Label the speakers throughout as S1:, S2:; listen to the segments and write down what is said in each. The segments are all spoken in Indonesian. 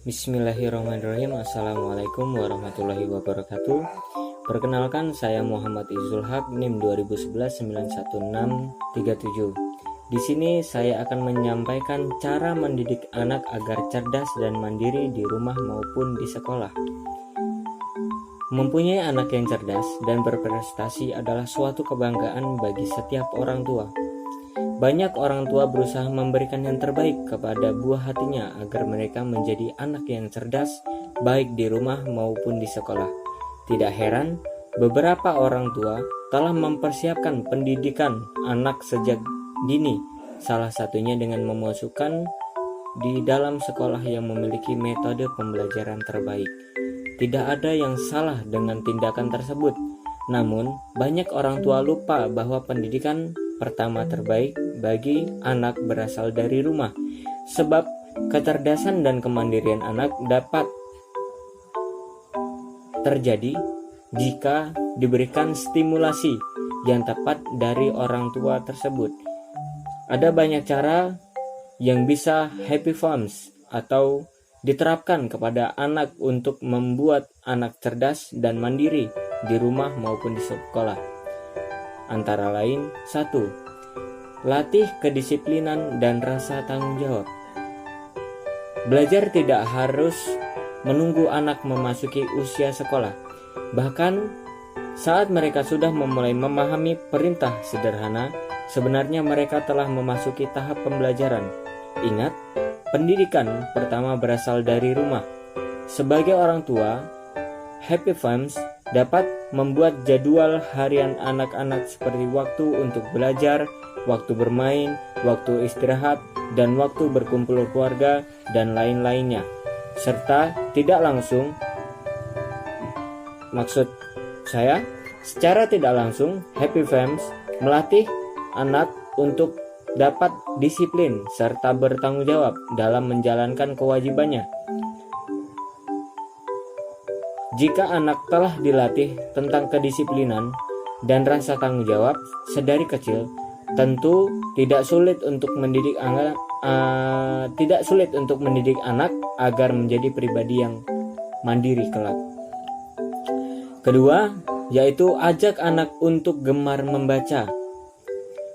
S1: Bismillahirrahmanirrahim. Assalamualaikum warahmatullahi wabarakatuh. Perkenalkan, saya Muhammad Izul Haq, NIM 20119163. Di sini saya akan menyampaikan cara mendidik anak agar cerdas dan mandiri di rumah maupun di sekolah. Mempunyai anak yang cerdas dan berprestasi adalah suatu kebanggaan bagi setiap orang tua. Banyak orang tua berusaha memberikan yang terbaik kepada buah hatinya agar mereka menjadi anak yang cerdas, baik di rumah maupun di sekolah. Tidak heran, beberapa orang tua telah mempersiapkan pendidikan anak sejak dini, salah satunya dengan memasukkan di dalam sekolah yang memiliki metode pembelajaran terbaik. Tidak ada yang salah dengan tindakan tersebut, namun banyak orang tua lupa bahwa pendidikan pertama terbaik bagi anak berasal dari rumah, sebab kecerdasan dan kemandirian anak dapat terjadi jika diberikan stimulasi yang tepat dari orang tua tersebut. Ada banyak cara yang bisa happy farms atau diterapkan kepada anak untuk membuat anak cerdas dan mandiri di rumah maupun di sekolah. Antara lain, 1. Latih kedisiplinan dan rasa tanggung jawab. Belajar tidak harus menunggu anak memasuki usia sekolah. Bahkan saat mereka sudah memulai memahami perintah sederhana, sebenarnya mereka telah memasuki tahap pembelajaran. Ingat, pendidikan pertama berasal dari rumah. Sebagai orang tua, Happy Farms dapat membuat jadwal harian anak-anak seperti waktu untuk belajar, waktu bermain, waktu istirahat, dan waktu berkumpul keluarga, dan lain-lainnya. Serta tidak langsung, secara tidak langsung, Happy Farms melatih anak untuk dapat disiplin serta bertanggung jawab dalam menjalankan kewajibannya. Jika anak telah dilatih tentang kedisiplinan dan rasa tanggung jawab sedari kecil, tentu tidak sulit untuk mendidik anak agar menjadi pribadi yang mandiri kelak. Kedua, yaitu ajak anak untuk gemar membaca.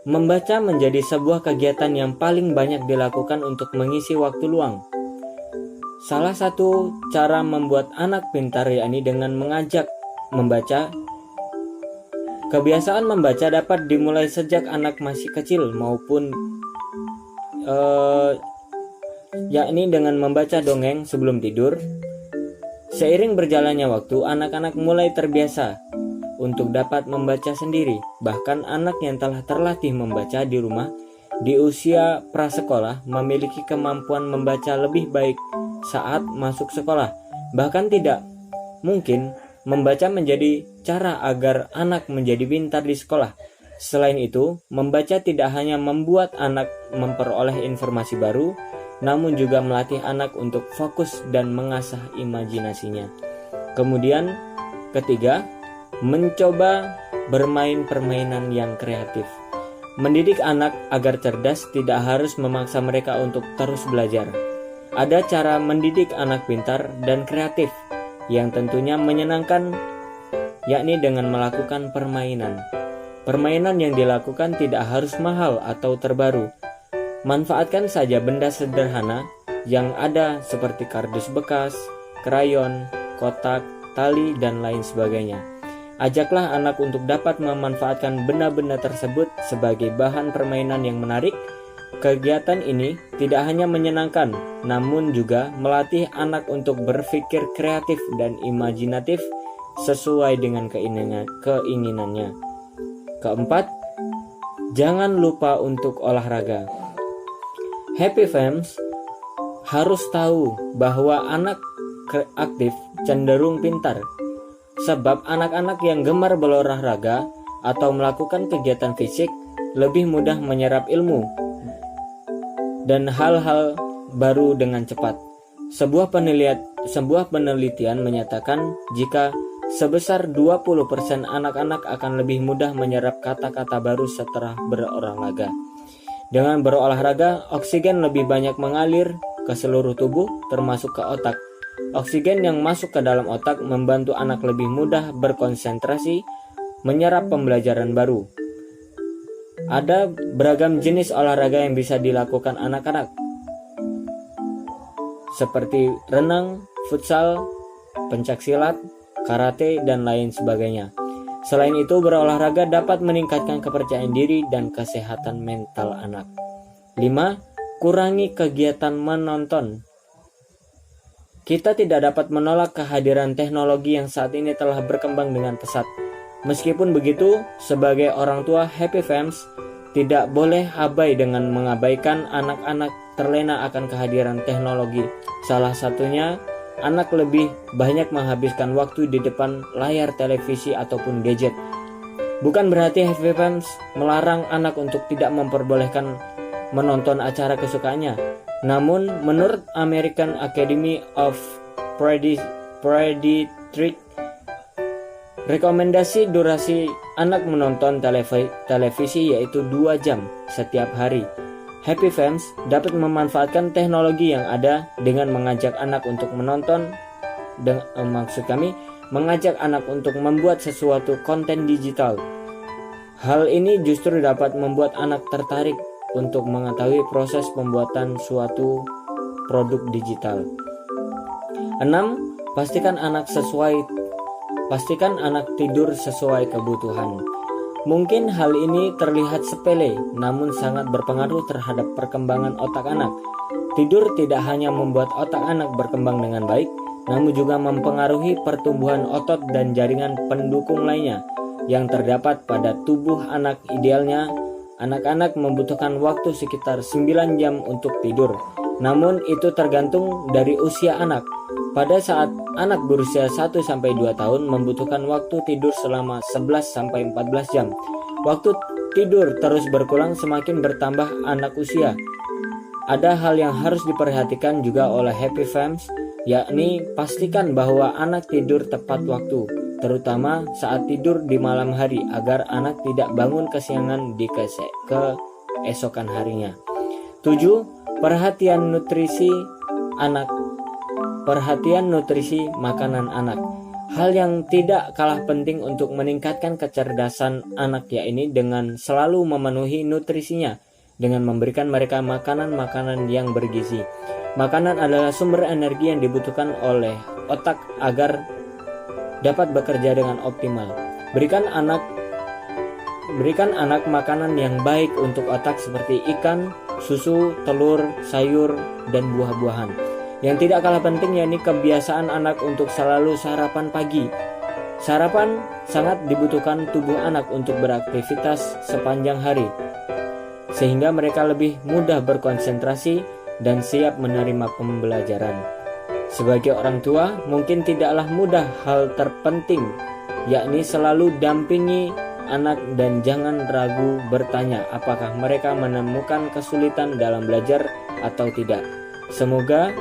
S1: Membaca menjadi sebuah kegiatan yang paling banyak dilakukan untuk mengisi waktu luang. Salah satu cara membuat anak pintar yakni dengan mengajak membaca. Kebiasaan membaca dapat dimulai sejak anak masih kecil maupun yakni dengan membaca dongeng sebelum tidur. Seiring berjalannya waktu, anak-anak mulai terbiasa untuk dapat membaca sendiri. Bahkan anak yang telah terlatih membaca di rumah di usia prasekolah memiliki kemampuan membaca lebih baik saat masuk sekolah. Bahkan tidak mungkin membaca menjadi cara agar anak menjadi pintar di sekolah. Selain itu, membaca tidak hanya membuat anak memperoleh informasi baru, namun juga melatih anak untuk fokus dan mengasah imajinasinya. Kemudian, ketiga, mencoba bermain permainan yang kreatif. Mendidik anak agar cerdas tidak harus memaksa mereka untuk terus belajar. Ada cara mendidik anak pintar dan kreatif yang tentunya menyenangkan, yakni dengan melakukan permainan. Permainan yang dilakukan tidak harus mahal atau terbaru. Manfaatkan saja benda sederhana yang ada seperti kardus bekas, krayon, kotak, tali, dan lain sebagainya. Ajaklah anak untuk dapat memanfaatkan benda-benda tersebut sebagai bahan permainan yang menarik. Kegiatan ini tidak hanya menyenangkan, namun juga melatih anak untuk berpikir kreatif dan imajinatif sesuai dengan keinginannya. Keempat, jangan lupa untuk olahraga. Happy Farms harus tahu bahwa anak aktif cenderung pintar, sebab anak-anak yang gemar berolahraga atau melakukan kegiatan fisik lebih mudah menyerap ilmu dan hal-hal baru dengan cepat. Sebuah penelitian menyatakan jika sebesar 20% anak-anak akan lebih mudah menyerap kata-kata baru setelah berolahraga. Dengan berolahraga, oksigen lebih banyak mengalir ke seluruh tubuh termasuk ke otak. Oksigen yang masuk ke dalam otak membantu anak lebih mudah berkonsentrasi, menyerap pembelajaran baru. Ada beragam jenis olahraga yang bisa dilakukan anak-anak, seperti renang, futsal, pencaksilat, karate, dan lain sebagainya. Selain itu, berolahraga dapat meningkatkan kepercayaan diri dan kesehatan mental anak. 5. Kurangi kegiatan menonton. Kita tidak dapat menolak kehadiran teknologi yang saat ini telah berkembang dengan pesat. Meskipun begitu, sebagai orang tua Happy Fams tidak boleh abai dengan mengabaikan anak-anak terlena akan kehadiran teknologi. Salah satunya, anak lebih banyak menghabiskan waktu di depan layar televisi ataupun gadget. Bukan berarti Happy Fams melarang anak untuk tidak memperbolehkan menonton acara kesukaannya. Namun, menurut American Academy of Pediatrics, rekomendasi durasi anak menonton televisi yaitu 2 jam setiap hari. Happy Fams dapat memanfaatkan teknologi yang ada dengan mengajak anak untuk menonton, mengajak anak untuk membuat sesuatu konten digital. Hal ini justru dapat membuat anak tertarik untuk mengetahui proses pembuatan suatu produk digital. 6. Pastikan anak tidur sesuai kebutuhan. Mungkin hal ini terlihat sepele, namun sangat berpengaruh terhadap perkembangan otak anak. Tidur tidak hanya membuat otak anak berkembang dengan baik, namun juga mempengaruhi pertumbuhan otot dan jaringan pendukung lainnya yang terdapat pada tubuh anak. Idealnya, anak-anak membutuhkan waktu sekitar 9 jam untuk tidur. Namun itu tergantung dari usia anak. Pada saat anak berusia 1-2 tahun membutuhkan waktu tidur selama 11-14 jam. Waktu tidur terus berkurang semakin bertambah anak usia. Ada hal yang harus diperhatikan juga oleh Happy Fams, yakni pastikan bahwa anak tidur tepat waktu, terutama saat tidur di malam hari agar anak tidak bangun kesiangan di keesokan harinya. 7. Perhatian nutrisi anak. Perhatian nutrisi makanan anak. Hal yang tidak kalah penting untuk meningkatkan kecerdasan anak yakni dengan selalu memenuhi nutrisinya dengan memberikan mereka makanan-makanan yang bergizi. Makanan adalah sumber energi yang dibutuhkan oleh otak agar dapat bekerja dengan optimal. Berikan anak makanan yang baik untuk otak seperti ikan, susu, telur, sayur, dan buah-buahan. Yang tidak kalah penting yakni kebiasaan anak untuk selalu sarapan pagi. Sarapan sangat dibutuhkan tubuh anak untuk beraktivitas sepanjang hari, sehingga mereka lebih mudah berkonsentrasi dan siap menerima pembelajaran. Sebagai orang tua, mungkin tidaklah mudah hal terpenting, yakni selalu dampingi anak dan jangan ragu bertanya apakah mereka menemukan kesulitan dalam belajar atau tidak. Semoga